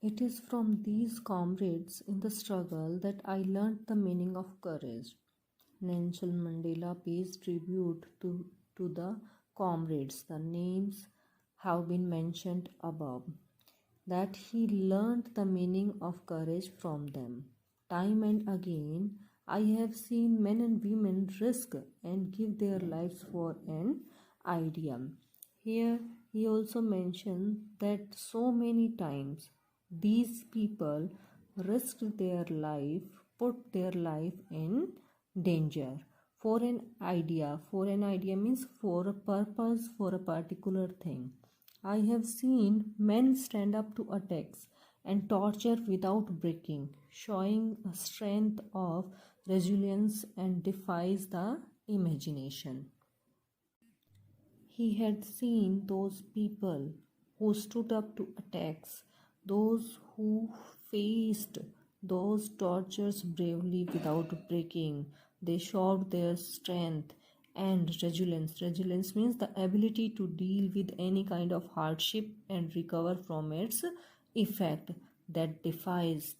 It is from these comrades in the struggle that I learnt the meaning of courage. Nelson Mandela pays tribute to the comrades. The names have been mentioned above. That he learnt the meaning of courage from them. Time and again, I have seen men and women risk and give their lives for an idea. Here, he also mentioned that so many times these people risked their life, put their life in danger for an idea. For an idea means for a purpose, for a particular thing. I have seen men stand up to attacks and torture without breaking, showing a strength of resilience and defies the imagination. He had seen those people who stood up to attacks, those who faced those tortures bravely without breaking. They showed their strength and resilience. Resilience means the ability to deal with any kind of hardship and recover from its effect. That defies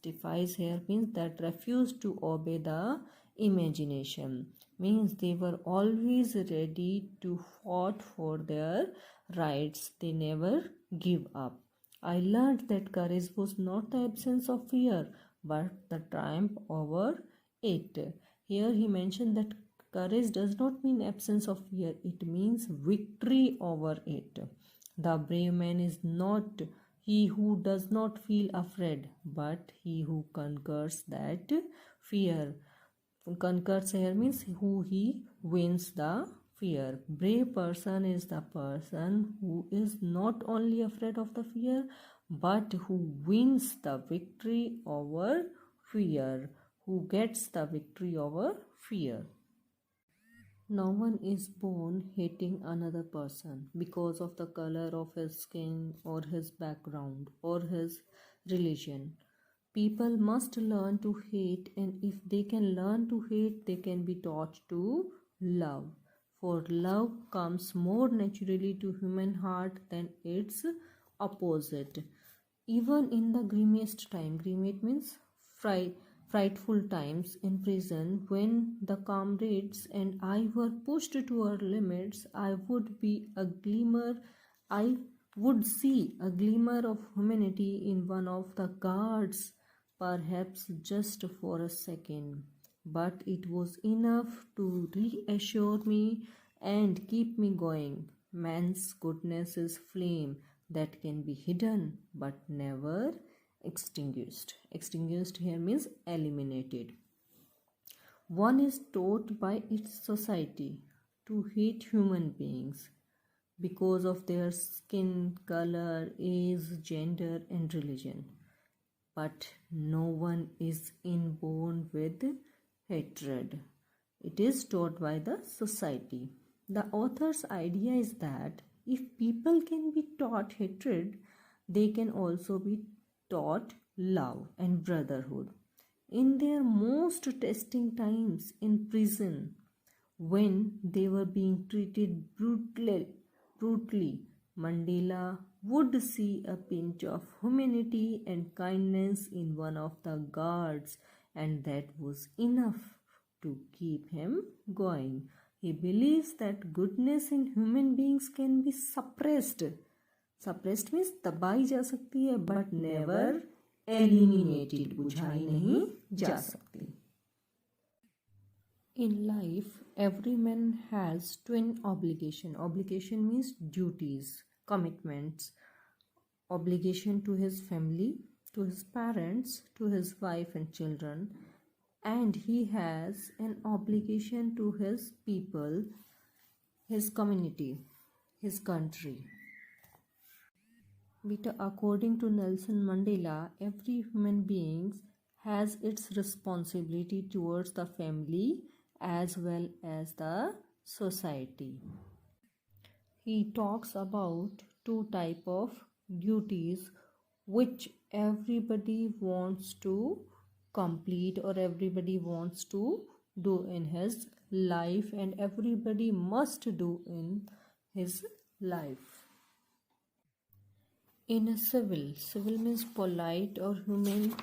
here means that refuse to obey the imagination, means they were always ready to fight for their rights. They never give up. I learned that courage was not the absence of fear but the triumph over it. Here he mentioned that courage does not mean absence of fear, it means victory over it. The brave man is not he who does not feel afraid, but he who conquers that fear. Conquers here means who he wins the fear. Brave person is the person who is not only afraid of the fear, but who wins the victory over fear, who gets the victory over fear. No one is born hating another person because of the color of his skin or his background or his religion. People must learn to hate, and if they can learn to hate, they can be taught to love. For love comes more naturally to human heart than its opposite. Even in the grimmiest time, grimmest means frightful times in prison, when the comrades and I were pushed to our limits, I would see a glimmer of humanity in one of the guards, perhaps just for a second. But it was enough to reassure me and keep me going. Man's goodness is flame that can be hidden but never extinguished. Extinguished here means eliminated. One is taught by its society to hate human beings because of their skin color, age, gender, and religion. But no one is inborn with hatred. It is taught by the society. The author's idea is that if people can be taught hatred, they can also be taught love and brotherhood. In their most testing times in prison, when they were being treated brutally, Mandela would see a pinch of humanity and kindness in one of the guards, and that was enough to keep him going. He believes that goodness in human beings can be suppressed. Suppressed means दबाई जा सकती है, but never eliminated, बुझाई नहीं जा सकती. In life, every man has twin obligation. Obligation means duties, commitments. Obligation to his family, to his parents, to his wife and children, and he has an obligation to his people, his community, his country. But according to Nelson Mandela, every human being has its responsibility towards the family as well as the society. He talks about two types of duties which everybody wants to complete or everybody wants to do in his life, and everybody must do in his life. In a civil means polite or human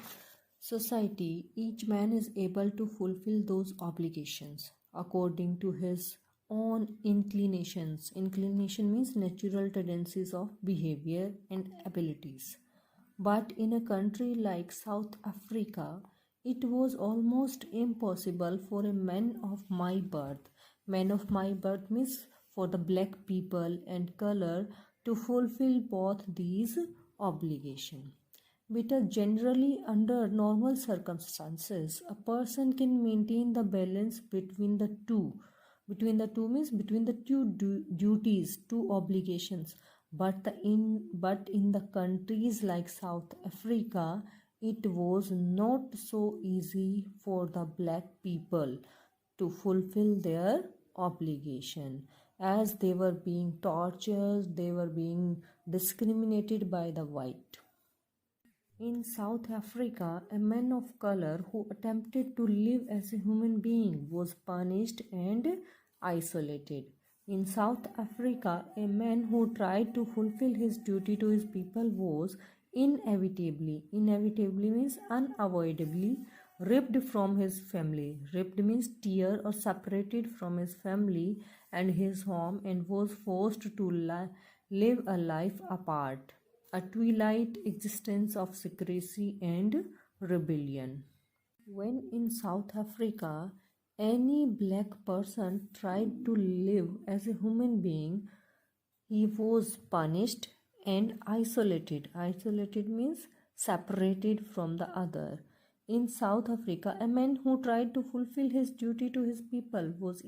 society, each man is able to fulfill those obligations according to his own inclinations. Inclination means natural tendencies of behavior and abilities. But in a country like South Africa, it was almost impossible for a man of my birth. Man of my birth means for the black people and color to fulfill both these obligations. Because generally, under normal circumstances, a person can maintain the balance between the two. Between the two means between the two duties, two obligations. But in the countries like South Africa, it was not so easy for the black people to fulfill their obligation, as they were being tortured, they were being discriminated by the white. In South Africa, a man of color who attempted to live as a human being was punished and isolated. In South Africa, a man who tried to fulfill his duty to his people was inevitably means unavoidably, ripped from his family. Ripped means tear or separated from his family and his home, and was forced to live a life apart, a twilight existence of secrecy and rebellion. When in South Africa, any black person tried to live as a human being, he was punished and isolated. Isolated means separated from the other. In South Africa, a man who tried to fulfill his duty to his people was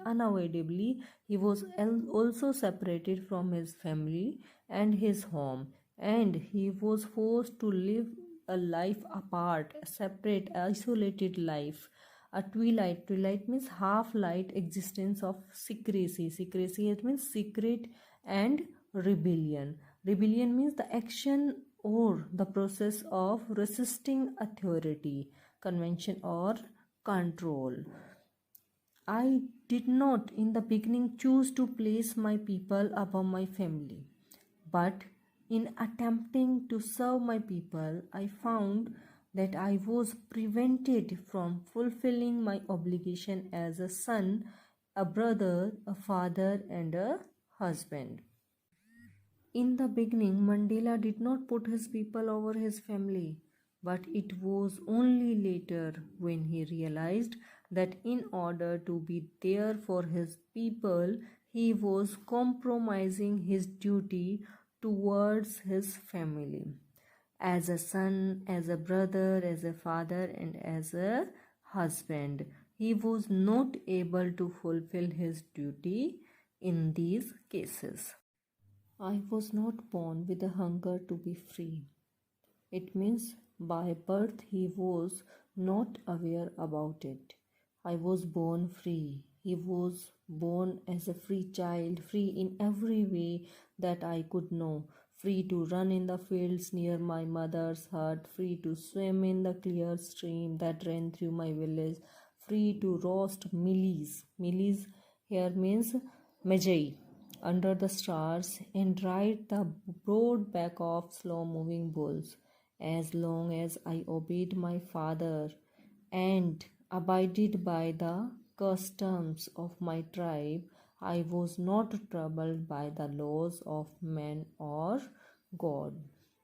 unavoidably, he was also separated from his family and his home, and he was forced to live a life apart, a separate, isolated life, a twilight means half light existence of secrecy it means secret, and rebellion means the action or the process of resisting authority, convention, or control. I did not in the beginning choose to place my people above my family, but in attempting to serve my people, I found that I was prevented from fulfilling my obligation as a son, a brother, a father, and a husband. In the beginning, Mandela did not put his people over his family, but it was only later when he realized that in order to be there for his people, he was compromising his duty towards his family. As a son, as a brother, as a father, and as a husband, he was not able to fulfill his duty in these cases. I was not born with a hunger to be free. It means by birth he was not aware about it. I was born free. He was born as a free child, free in every way that I could know. Free to run in the fields near my mother's hut, free to swim in the clear stream that ran through my village, free to roast millies. Millies here means magi under the stars and ride the broad back of slow moving bulls. As long as I obeyed my father and abided by the customs of my tribe, I was not troubled by the laws of man or God.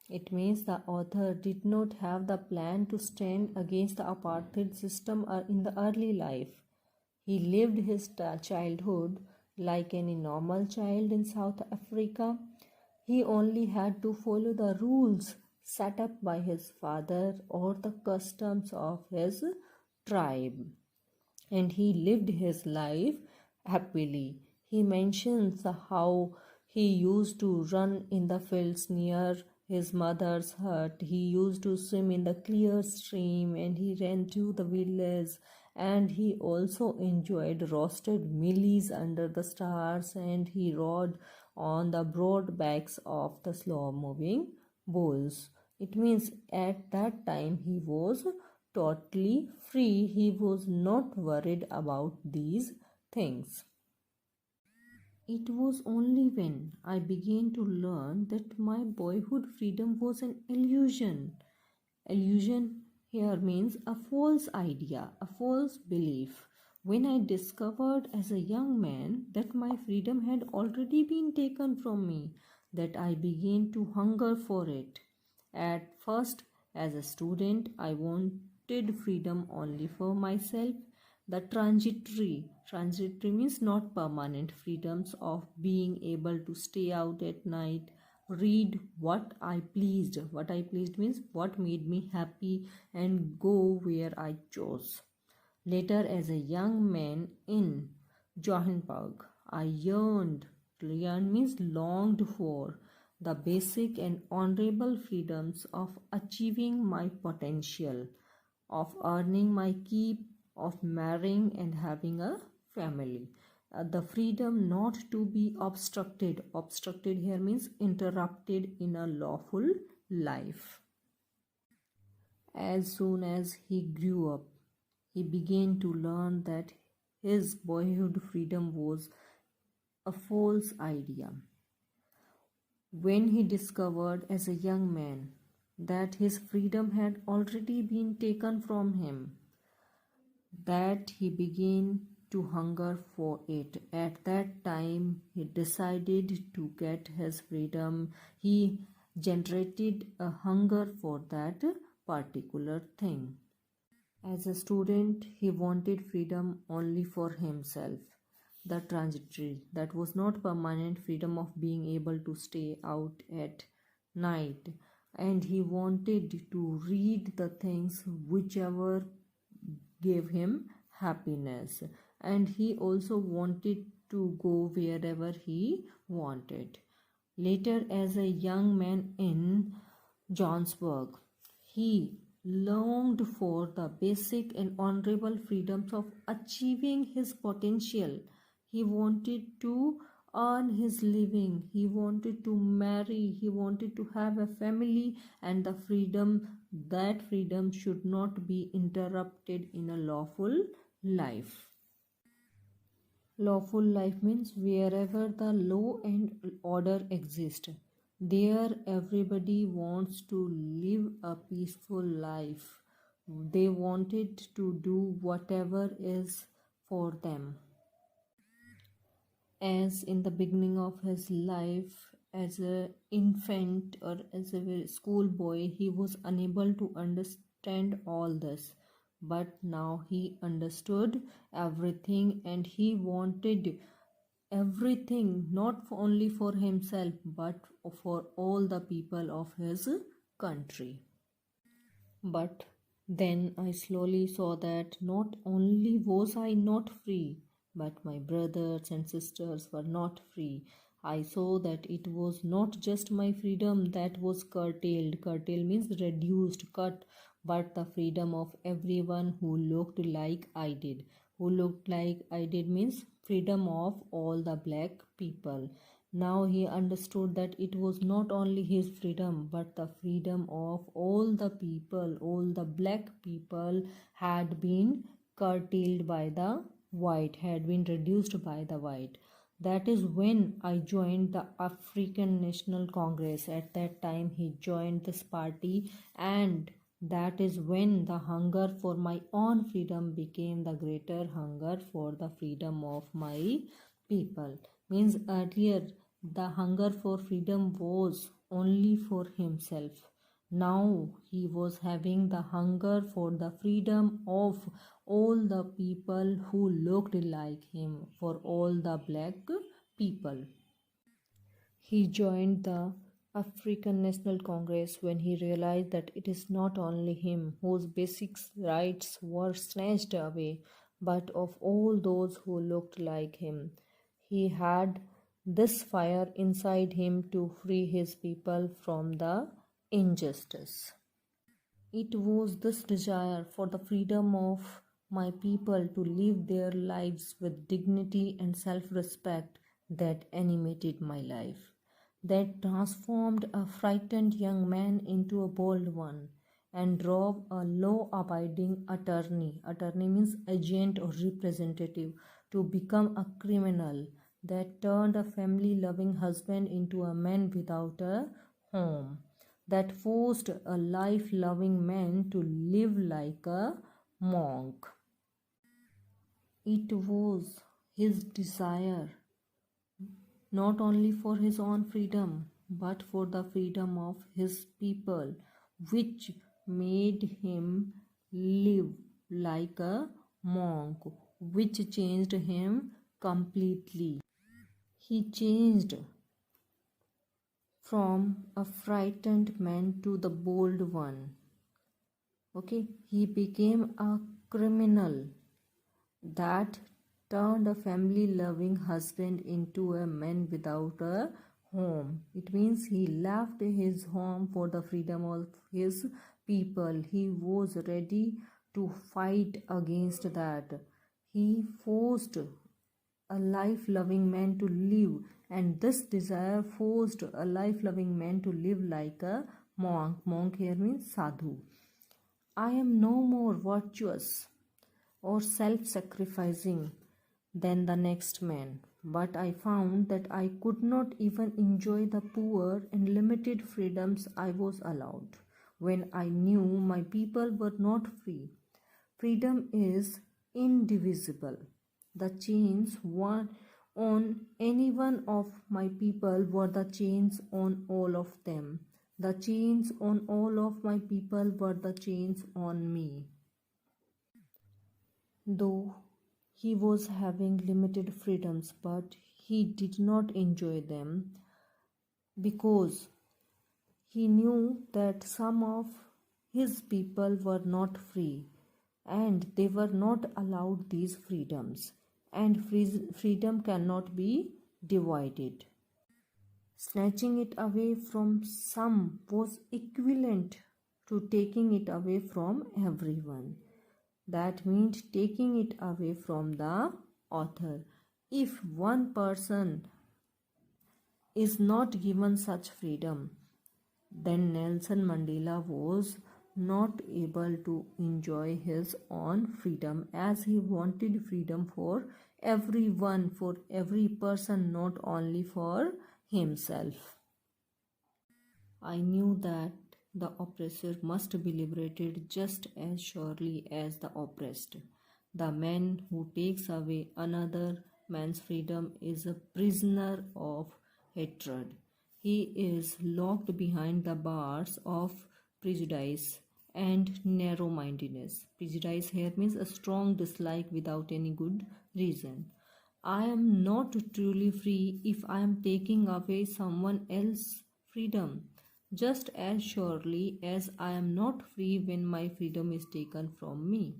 It means the author did not have the plan to stand against the apartheid system in the early life. He lived his childhood like any normal child in South Africa. He only had to follow the rules set up by his father or the customs of his tribe, and he lived his life happily. He mentions how he used to run in the fields near his mother's hut. He used to swim in the clear stream, and he ran through the village, and he also enjoyed roasted mealies under the stars, and he rode on the broad backs of the slow moving bulls. It means at that time he was totally free. He was not worried about these things. It was only when I began to learn that my boyhood freedom was an illusion. Illusion here means a false idea, a false belief. When I discovered as a young man that my freedom had already been taken from me, that I began to hunger for it. At first, as a student, I wanted freedom only for myself. The transitory means not permanent freedoms of being able to stay out at night, read what I pleased means what made me happy, and go where I chose. Later, as a young man in Johannesburg, I yearned means longed for the basic and honorable freedoms of achieving my potential, of earning my keep, of marrying and having a family. The freedom not to be obstructed. Obstructed here means interrupted in a lawful life. As soon as he grew up, he began to learn that his boyhood freedom was a false idea. When he discovered as a young man that his freedom had already been taken from him, that he began to hunger for it. At that time, he decided to get his freedom. He generated a hunger for that particular thing. As a student, he wanted freedom only for himself. The transitory, that was not permanent freedom of being able to stay out at night. And he wanted to read the things whichever gave him happiness. And he also wanted to go wherever he wanted. Later, as a young man in Johannesburg, he longed for the basic and honorable freedoms of achieving his potential. He wanted to earn his living, he wanted to marry, he wanted to have a family, and the freedom, that freedom should not be interrupted in a lawful life. Lawful life means wherever the law and order exist, there everybody wants to live a peaceful life. They wanted to do whatever is for them. As in the beginning of his life, as an infant or as a schoolboy, he was unable to understand all this. But now he understood everything, and he wanted everything not only for himself but for all the people of his country. But then I slowly saw that not only was I not free, but my brothers and sisters were not free. I saw that it was not just my freedom that was curtailed. Curtail means reduced, cut, but the freedom of everyone who looked like I did. Who looked like I did means freedom of all the black people. Now he understood that it was not only his freedom but the freedom of all the people, all the black people had been curtailed by the white, had been reduced by the white. That is when I joined the African National Congress. At that time, he joined this party, and that is when the hunger for my own freedom became the greater hunger for the freedom of my people. Means earlier the hunger for freedom was only for himself. Now he was having the hunger for the freedom of all the people who looked like him, for all the black people. He joined the African National Congress when he realized that it is not only him whose basic rights were snatched away, but of all those who looked like him. He had this fire inside him to free his people from the injustice. It was this desire for the freedom of my people to live their lives with dignity and self respect that animated my life, that transformed a frightened young man into a bold one, and drove a law abiding attorney means agent or representative, to become a criminal, that turned a family-loving husband into a man without a home, that forced a life-loving man to live like a monk. It was his desire not only for his own freedom but for the freedom of his people, which made him live like a monk, which changed him completely. He changed from a frightened man to the bold one. Okay, he became a criminal that turned a family loving husband into a man without a home. It means he left his home for the freedom of his people. He was ready to fight against that. He forced a life loving man to live, and this desire forced a life loving man to live like a monk. Monk here means sadhu. I am no more virtuous or self sacrificing than the next man, but I found that I could not even enjoy the poor and limited freedoms I was allowed when I knew my people were not free. Freedom is indivisible. The chains on any one of my people were the chains on all of them. The chains on all of my people were the chains on me. Though he was having limited freedoms, but he did not enjoy them because he knew that some of his people were not free and they were not allowed these freedoms, and freedom cannot be divided. Snatching it away from some was equivalent to taking it away from everyone. That means taking it away from the author. If one person is not given such freedom, then Nelson Mandela was not able to enjoy his own freedom, as he wanted freedom for everyone, for every person, not only for himself. I knew that the oppressor must be liberated just as surely as the oppressed. The man who takes away another man's freedom is a prisoner of hatred. He is locked behind the bars of prejudice and narrow mindedness. Prejudice here means a strong dislike without any good reason. I am not truly free if I am taking away someone else's freedom, just as surely as I am not free when my freedom is taken from me.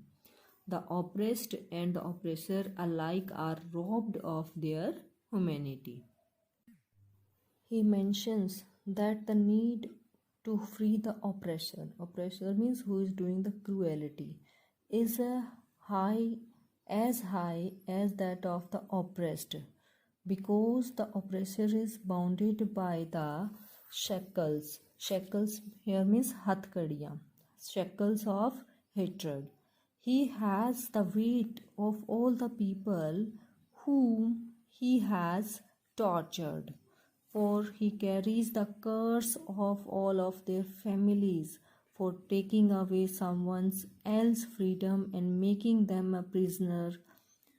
The oppressed and the oppressor alike are robbed of their humanity. He mentions that the need to free the oppressor means who is doing the cruelty, is a high high as that of the oppressed, because the oppressor is bounded by the shackles. Shackles here means hatkadiya, shackles of hatred. He has the weight of all the people whom he has tortured, for he carries the curse of all of their families for taking away someone else's freedom and making them a prisoner.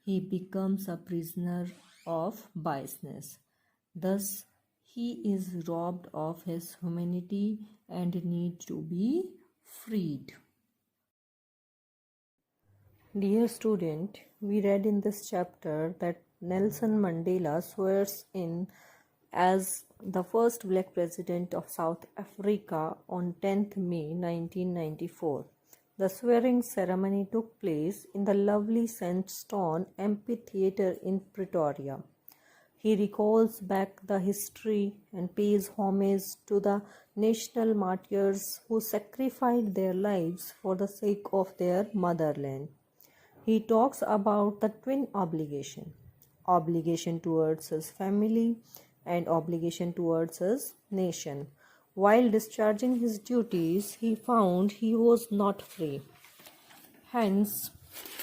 He becomes a prisoner of biasness. Thus, he is robbed of his humanity and needs to be freed. Dear student, we read in this chapter that Nelson Mandela swears in as the first black president of South Africa on 10th May 1994. The swearing ceremony took place in the lovely sandstone amphitheatre in Pretoria. He recalls back the history and pays homage to the national martyrs who sacrificed their lives for the sake of their motherland. He talks about the twin obligation towards his family and obligation towards his nation. While discharging his duties, he found he was not free. Hence,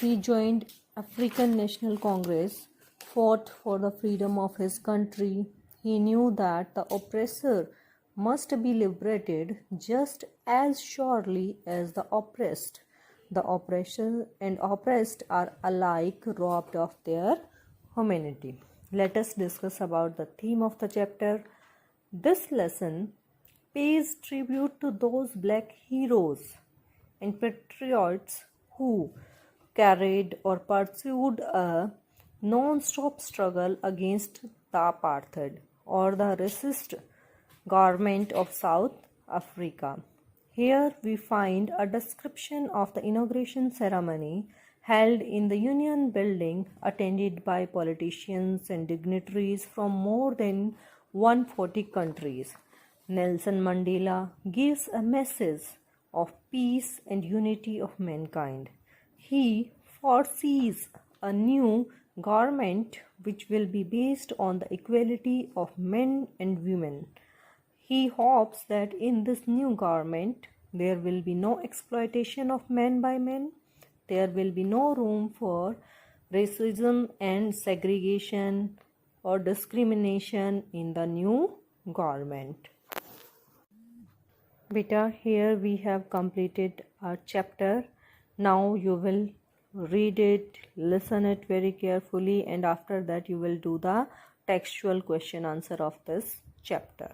he joined African National Congress fought for the freedom of his country. He knew that the oppressor must be liberated just as surely as the oppressed. The oppressor and oppressed are alike robbed of their humanity. Let us discuss about the theme of the chapter. This lesson pays tribute to those black heroes and patriots who carried or pursued a non-stop struggle against the apartheid or the racist government of South Africa. Here we find a description of the inauguration ceremony held in the Union Building, attended by politicians and dignitaries from more than 140 countries. Nelson Mandela gives a message of peace and unity of mankind. He foresees a new government which will be based on the equality of men and women. He hopes that in this new government there will be no exploitation of men by men. There will be no room for racism and segregation or discrimination in the new government. Beta, here we have completed our chapter. Now you will read it, listen it very carefully, and after that you will do the textual question answer of this chapter.